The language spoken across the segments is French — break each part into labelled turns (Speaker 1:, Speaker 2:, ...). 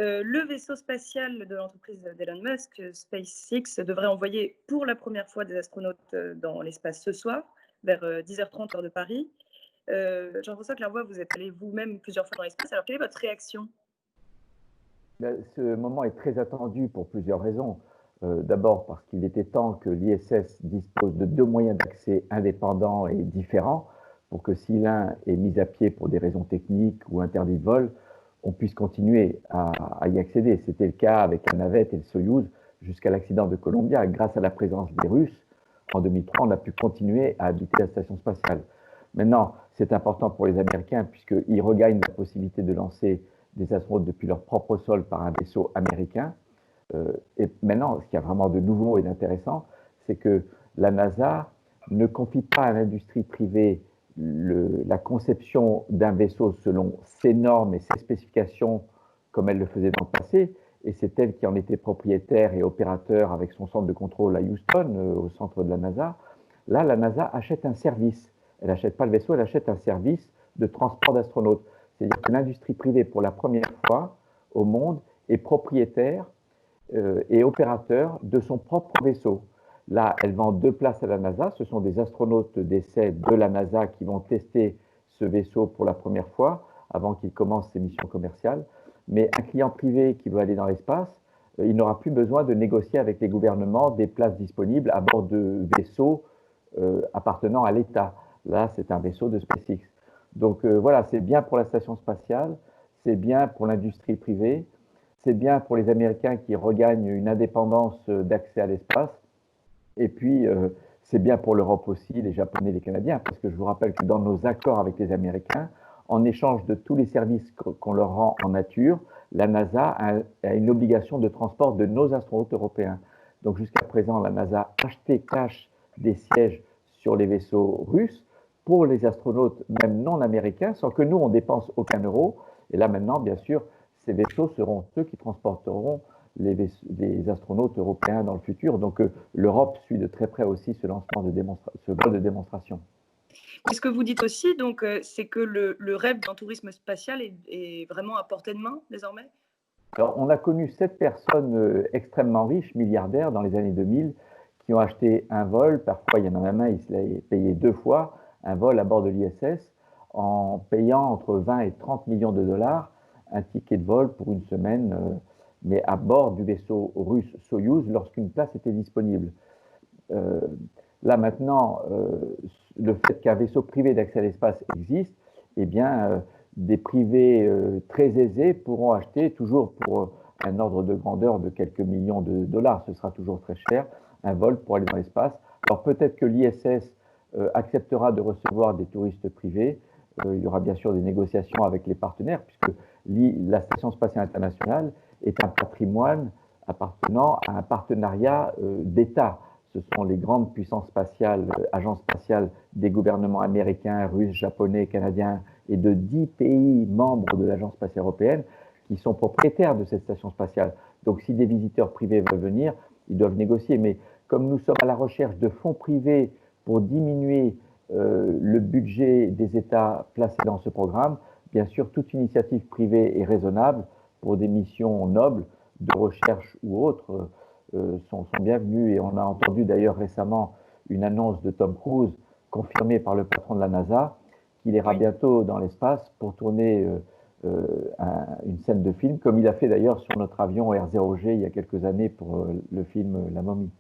Speaker 1: Le vaisseau spatial de l'entreprise d'Elon Musk, SpaceX, devrait envoyer pour la première fois des astronautes dans l'espace ce soir, vers 10h30 heure de Paris. Jean-François Clairvoy, vous êtes allé vous-même plusieurs fois dans l'espace. Alors, quelle est votre réaction?
Speaker 2: Ce moment est très attendu pour plusieurs raisons. D'abord parce qu'il était temps que l'ISS dispose de deux moyens d'accès indépendants et différents pour que si l'un est mis à pied pour des raisons techniques ou interdit de vol, on puisse continuer à y accéder. C'était le cas avec la navette et le Soyouz jusqu'à l'accident de Columbia. Grâce à la présence des Russes, en 2003, on a pu continuer à habiter la station spatiale. Maintenant, c'est important pour les Américains puisqu'ils regagnent la possibilité de lancer des astronautes depuis leur propre sol par un vaisseau américain. Et maintenant, ce qu'il y a vraiment de nouveau et d'intéressant, c'est que la NASA ne confie pas à l'industrie privée la conception d'un vaisseau selon ses normes et ses spécifications comme elle le faisait dans le passé, et c'est elle qui en était propriétaire et opérateur avec son centre de contrôle à Houston, au centre de la NASA. Là, la NASA achète un service. Elle n'achète pas le vaisseau, elle achète un service de transport d'astronautes. C'est-à-dire que l'industrie privée, pour la première fois au monde, est propriétaire et opérateur de son propre vaisseau. Là, elle vend deux places à la NASA. Ce sont des astronautes d'essai de la NASA qui vont tester ce vaisseau pour la première fois avant qu'il commence ses missions commerciales. Mais un client privé qui veut aller dans l'espace, il n'aura plus besoin de négocier avec les gouvernements des places disponibles à bord de vaisseaux appartenant à l'État. Là, c'est un vaisseau de SpaceX. Donc voilà, c'est bien pour la station spatiale, c'est bien pour l'industrie privée, c'est bien pour les Américains qui regagnent une indépendance d'accès à l'espace, et puis c'est bien pour l'Europe aussi, les Japonais, les Canadiens, parce que je vous rappelle que dans nos accords avec les Américains, en échange de tous les services qu'on leur rend en nature, la NASA a une obligation de transport de nos astronautes européens. Donc jusqu'à présent, la NASA achetait cash des sièges sur les vaisseaux russes pour les astronautes, même non américains, sans que nous, on dépense aucun euro. Et là, maintenant, bien sûr, ces vaisseaux seront ceux qui transporteront les astronautes européens dans le futur. Donc, l'Europe suit de très près aussi ce lancement ce vol de démonstration.
Speaker 1: Et ce que vous dites aussi, donc, c'est que le rêve d'un tourisme spatial est vraiment à portée de main désormais?
Speaker 2: Alors, on a connu 7 personnes extrêmement riches, milliardaires, dans les années 2000, qui ont acheté un vol. Parfois, il y en a même un, il se l'a payé 2 fois, un vol à bord de l'ISS, en payant entre 20 et 30 millions de dollars un ticket de vol pour une semaine, mais à bord du vaisseau russe Soyouz lorsqu'une place était disponible. Euh, Là maintenant, le fait qu'un vaisseau privé d'accès à l'espace existe, eh bien, des privés très aisés pourront acheter, toujours pour un ordre de grandeur de quelques millions de dollars, ce sera toujours très cher, un vol pour aller dans l'espace. Alors peut-être que l'ISS acceptera de recevoir des touristes privés. Il y aura bien sûr des négociations avec les partenaires, puisque la Station spatiale internationale est un patrimoine appartenant à un partenariat d'État. Ce sont les grandes puissances spatiales, agences spatiales des gouvernements américains, russes, japonais, canadiens et de 10 pays membres de l'Agence spatiale européenne qui sont propriétaires de cette station spatiale. Donc si des visiteurs privés veulent venir, ils doivent négocier. Mais comme nous sommes à la recherche de fonds privés pour diminuer le budget des États placés dans ce programme, bien sûr, toute initiative privée est raisonnable pour des missions nobles de recherche ou autres. Sont bienvenus. Et on a entendu d'ailleurs récemment une annonce de Tom Cruise confirmée par le patron de la NASA qu'il ira bientôt dans l'espace pour tourner une scène de film, comme il a fait d'ailleurs sur notre avion R0G il y a quelques années pour le film La Momie.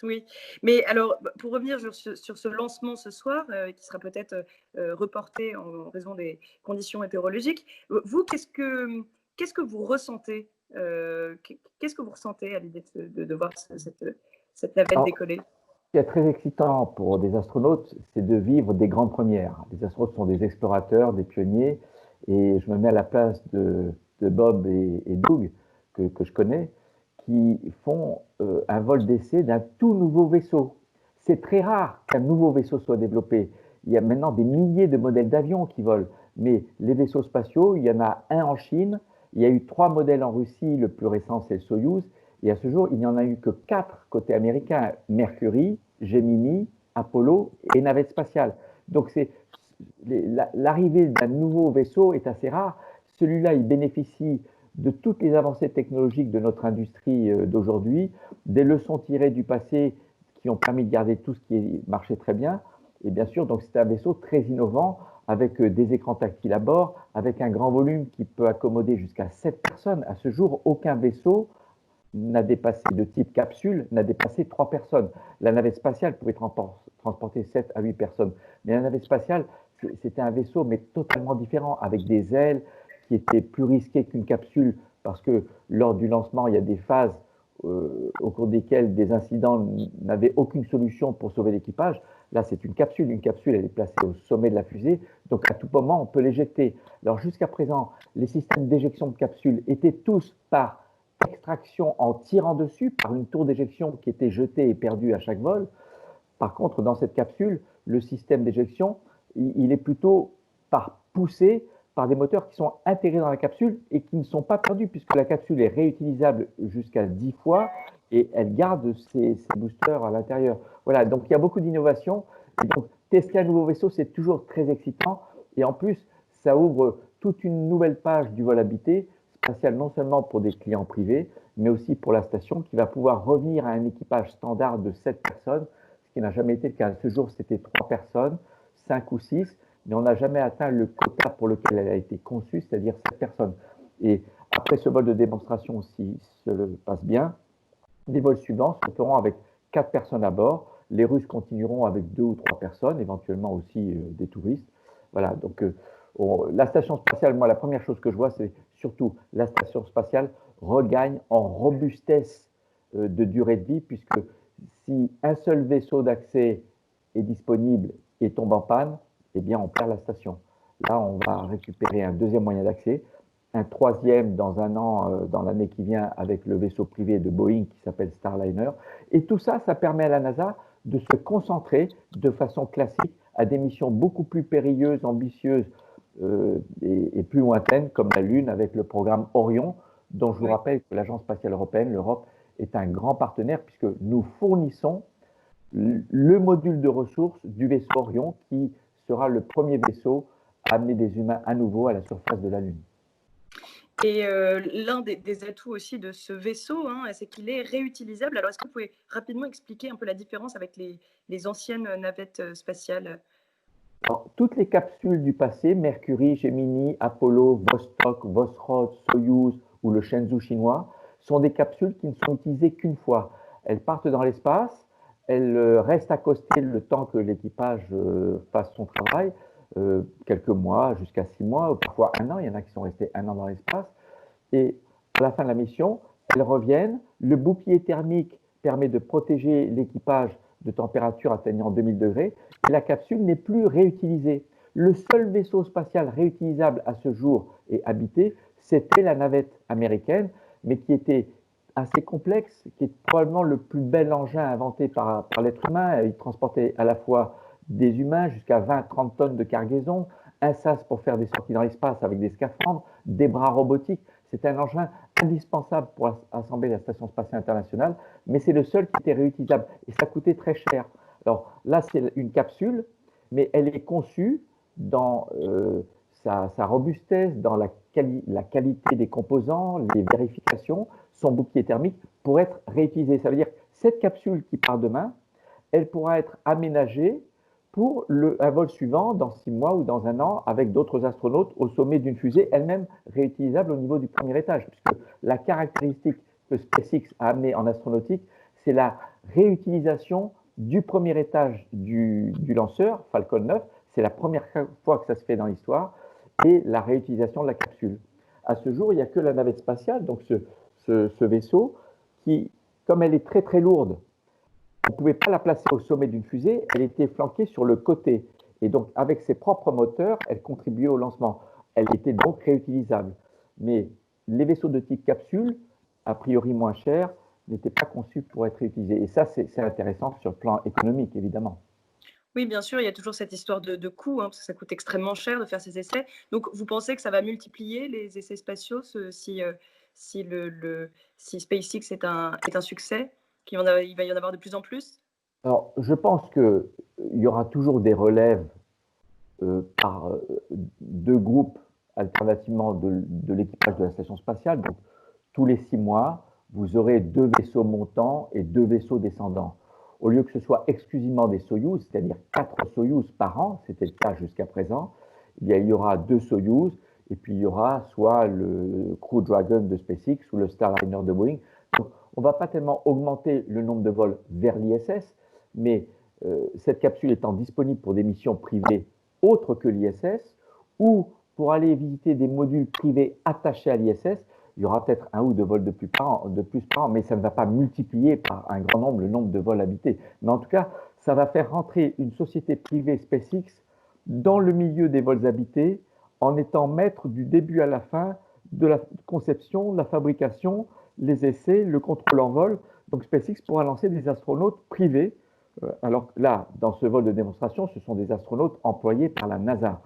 Speaker 1: Oui, mais alors, pour revenir sur ce lancement ce soir, qui sera peut-être reporté en raison des conditions météorologiques, vous, qu'est-ce que vous ressentez qu'est-ce que vous ressentez à l'idée de voir cette navette décoller?
Speaker 2: Ce qui est très excitant pour des astronautes, c'est de vivre des grandes premières. Les astronautes sont des explorateurs, des pionniers, et je me mets à la place de Bob et Doug, que je connais, qui font un vol d'essai d'un tout nouveau vaisseau. C'est très rare qu'un nouveau vaisseau soit développé. Il y a maintenant des milliers de modèles d'avions qui volent, mais les vaisseaux spatiaux, il y en a un en Chine, il y a eu 3 modèles en Russie, le plus récent c'est le Soyouz, et à ce jour, il n'y en a eu que 4 côté américain, Mercury, Gemini, Apollo et navette spatiale. Donc l'arrivée d'un nouveau vaisseau est assez rare. Celui-là, il bénéficie de toutes les avancées technologiques de notre industrie d'aujourd'hui, des leçons tirées du passé qui ont permis de garder tout ce qui marchait très bien. Et bien sûr, donc c'est un vaisseau très innovant avec des écrans tactiles à bord, avec un grand volume qui peut accommoder jusqu'à 7 personnes. À ce jour, aucun vaisseau n'a dépassé, de type capsule, n'a dépassé 3 personnes. La navette spatiale pouvait transporter 7 à 8 personnes. Mais la navette spatiale, c'était un vaisseau, mais totalement différent, avec des ailes qui étaient plus risquées qu'une capsule, parce que lors du lancement, il y a des phases au cours desquelles des incidents n'avaient aucune solution pour sauver l'équipage. Là, c'est une capsule. Une capsule, elle est placée au sommet de la fusée, donc à tout moment, on peut l'éjecter. Alors jusqu'à présent, les systèmes d'éjection de capsules étaient tous par extraction en tirant dessus, par une tour d'éjection qui était jetée et perdue à chaque vol. Par contre, dans cette capsule, le système d'éjection, il est plutôt par poussée par des moteurs qui sont intégrés dans la capsule et qui ne sont pas perdus, puisque la capsule est réutilisable jusqu'à 10 fois et elle garde ses boosters à l'intérieur. Voilà, donc il y a beaucoup d'innovations. Et donc, tester un nouveau vaisseau, c'est toujours très excitant. Et en plus, ça ouvre toute une nouvelle page du vol habité spatial, non seulement pour des clients privés, mais aussi pour la station, qui va pouvoir revenir à un équipage standard de 7 personnes, ce qui n'a jamais été le cas. Ce jour, c'était 3 personnes, 5 ou 6, mais on n'a jamais atteint le quota pour lequel elle a été conçue, c'est-à-dire 7 personnes. Et après ce vol de démonstration, si cela passe bien, les vols suivants se feront avec 4 personnes à bord. Les Russes continueront avec 2 ou 3 personnes, éventuellement aussi des touristes. Voilà, donc la station spatiale, moi, la première chose que je vois, c'est surtout la station spatiale regagne en robustesse de durée de vie, puisque si un seul vaisseau d'accès est disponible et tombe en panne, eh bien, on perd la station. Là, on va récupérer un deuxième moyen d'accès, un troisième dans un an, dans l'année qui vient, avec le vaisseau privé de Boeing qui s'appelle Starliner. Et tout ça, ça permet à la NASA de se concentrer de façon classique à des missions beaucoup plus périlleuses, ambitieuses et plus lointaines, comme la Lune avec le programme Orion, dont je vous rappelle que l'Agence spatiale européenne, l'Europe, est un grand partenaire puisque nous fournissons le module de ressources du vaisseau Orion qui sera le premier vaisseau à amener des humains à nouveau à la surface de la Lune.
Speaker 1: Et l'un des atouts aussi de ce vaisseau, hein, c'est qu'il est réutilisable. Alors, est-ce que vous pouvez rapidement expliquer un peu la différence avec les anciennes navettes spatiales?
Speaker 2: Alors, toutes les capsules du passé, Mercury, Gemini, Apollo, Vostok, Voskhod, Soyouz ou le Shenzhou chinois, sont des capsules qui ne sont utilisées qu'une fois. Elles partent dans l'espace, elles restent accostées le temps que l'équipage fasse son travail, quelques mois, jusqu'à 6 mois, ou parfois un an. Il y en a qui sont restés un an dans l'espace. Et à la fin de la mission, elles reviennent. Le bouclier thermique permet de protéger l'équipage de température atteignant 2000 degrés et la capsule n'est plus réutilisée. Le seul vaisseau spatial réutilisable à ce jour et habité, c'était la navette américaine, mais qui était assez complexe, qui est probablement le plus bel engin inventé par l'être humain. Il transportait à la fois des humains jusqu'à 20-30 tonnes de cargaison, un sas pour faire des sorties dans l'espace avec des scaphandres, des bras robotiques. C'était un engin indispensable pour assembler la Station spatiale internationale, mais c'est le seul qui était réutilisable et ça coûtait très cher. Alors là, c'est une capsule, mais elle est conçue dans sa robustesse, dans la qualité des composants, les vérifications, son bouclier thermique pour être réutilisée. Ça veut dire que cette capsule qui part demain, elle pourra être aménagée pour un vol suivant dans 6 mois ou dans un an avec d'autres astronautes au sommet d'une fusée elle-même réutilisable au niveau du premier étage. Puisque la caractéristique que SpaceX a amenée en astronautique, c'est la réutilisation du premier étage du lanceur, Falcon 9. C'est la première fois que ça se fait dans l'histoire, et la réutilisation de la capsule. À ce jour, il n'y a que la navette spatiale, donc ce vaisseau, qui, comme elle est très très lourde, on ne pouvait pas la placer au sommet d'une fusée, elle était flanquée sur le côté. Et donc, avec ses propres moteurs, elle contribuait au lancement. Elle était donc réutilisable. Mais les vaisseaux de type capsule, a priori moins chers, n'étaient pas conçus pour être réutilisés. Et ça, c'est intéressant sur le plan économique, évidemment.
Speaker 1: Oui, bien sûr, il y a toujours cette histoire de coût, hein, parce que ça coûte extrêmement cher de faire ces essais. Donc, vous pensez que ça va multiplier les essais spatiaux si SpaceX est un succès, il va y en avoir de plus en plus?
Speaker 2: Alors, je pense qu'il y aura toujours des relèves par deux groupes alternativement de l'équipage de la station spatiale. Donc, tous les 6 mois, vous aurez 2 vaisseaux montants et 2 vaisseaux descendants. Au lieu que ce soit exclusivement des Soyouz, c'est-à-dire 4 Soyouz par an, c'était le cas jusqu'à présent, eh bien, il y aura 2 Soyouz et puis il y aura soit le Crew Dragon de SpaceX ou le Starliner de Boeing. Donc, on ne va pas tellement augmenter le nombre de vols vers l'ISS, mais cette capsule étant disponible pour des missions privées autres que l'ISS ou pour aller visiter des modules privés attachés à l'ISS, il y aura peut-être 1 ou 2 vols de plus par an, mais ça ne va pas multiplier par un grand nombre le nombre de vols habités. Mais en tout cas, ça va faire rentrer une société privée SpaceX dans le milieu des vols habités en étant maître du début à la fin de la conception, la fabrication, les essais, le contrôle en vol. Donc SpaceX pourra lancer des astronautes privés. Alors là, dans ce vol de démonstration, ce sont des astronautes employés par la NASA.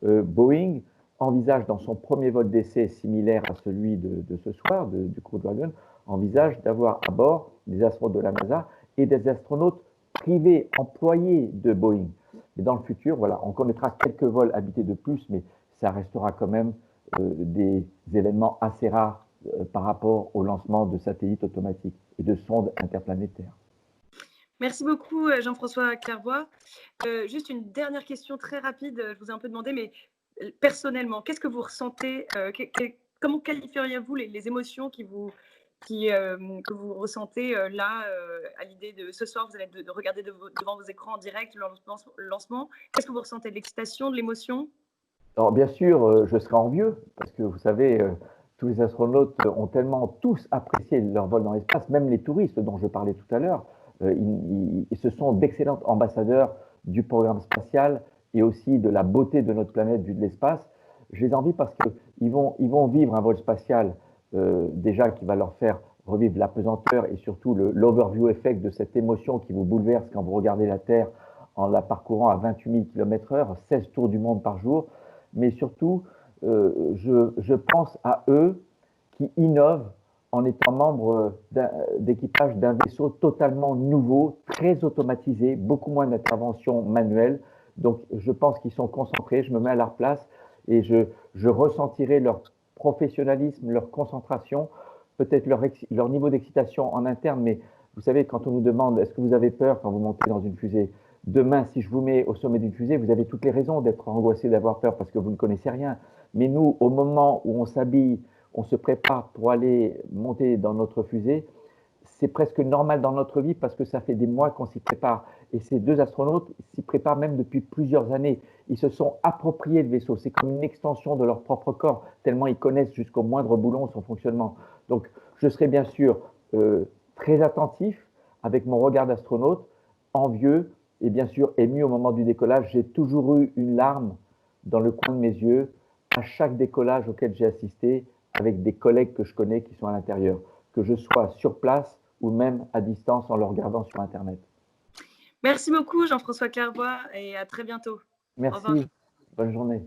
Speaker 2: Boeing envisage dans son premier vol d'essai similaire à celui de ce soir, du Crew Dragon, envisage d'avoir à bord des astronautes de la NASA et des astronautes privés employés de Boeing. Et dans le futur, voilà, on connaîtra quelques vols habités de plus, mais ça restera quand même des événements assez rares par rapport au lancement de satellites automatiques et de sondes interplanétaires.
Speaker 1: Merci beaucoup, Jean-François Clairvoy. Juste une dernière question très rapide. Je vous ai un peu demandé, mais personnellement, qu'est-ce que vous ressentez comment qualifieriez-vous les émotions que vous ressentez là, à l'idée de ce soir, vous allez de regarder devant vos écrans en direct le lancement. Qu'est-ce que vous ressentez? De l'excitation, de l'émotion?
Speaker 2: Alors, bien sûr, je serai envieux, parce que vous savez, tous les astronautes ont tellement tous apprécié leur vol dans l'espace, même les touristes dont je parlais tout à l'heure. Ce sont d'excellents ambassadeurs du programme spatial et aussi de la beauté de notre planète vue de l'espace. Je les envie parce qu'ils vont vivre un vol spatial déjà qui va leur faire revivre la pesanteur et surtout l'overview effect de cette émotion qui vous bouleverse quand vous regardez la Terre en la parcourant à 28 000 km/h, 16 tours du monde par jour. Mais surtout, je pense à eux qui innovent en étant membres d'équipage d'un vaisseau totalement nouveau, très automatisé, beaucoup moins d'intervention manuelle. Donc, je pense qu'ils sont concentrés, je me mets à leur place et je ressentirai leur professionnalisme, leur concentration, peut-être leur niveau d'excitation en interne. Mais vous savez, quand on nous demande « est-ce que vous avez peur quand vous montez dans une fusée ?» Demain, si je vous mets au sommet d'une fusée, vous avez toutes les raisons d'être angoissé, d'avoir peur parce que vous ne connaissez rien. Mais nous, au moment où on s'habille, on se prépare pour aller monter dans notre fusée, c'est presque normal dans notre vie parce que ça fait des mois qu'on s'y prépare. Et ces 2 astronautes s'y préparent même depuis plusieurs années. Ils se sont appropriés le vaisseau. C'est comme une extension de leur propre corps, tellement ils connaissent jusqu'au moindre boulon son fonctionnement. Donc, je serai bien sûr très attentif avec mon regard d'astronaute, envieux, et bien sûr ému au moment du décollage. J'ai toujours eu une larme dans le coin de mes yeux à chaque décollage auquel j'ai assisté avec des collègues que je connais qui sont à l'intérieur, que je sois sur place ou même à distance en le regardant sur Internet.
Speaker 1: Merci beaucoup Jean-François Clairvoy et à très bientôt. Au revoir.
Speaker 2: Merci, bonne journée.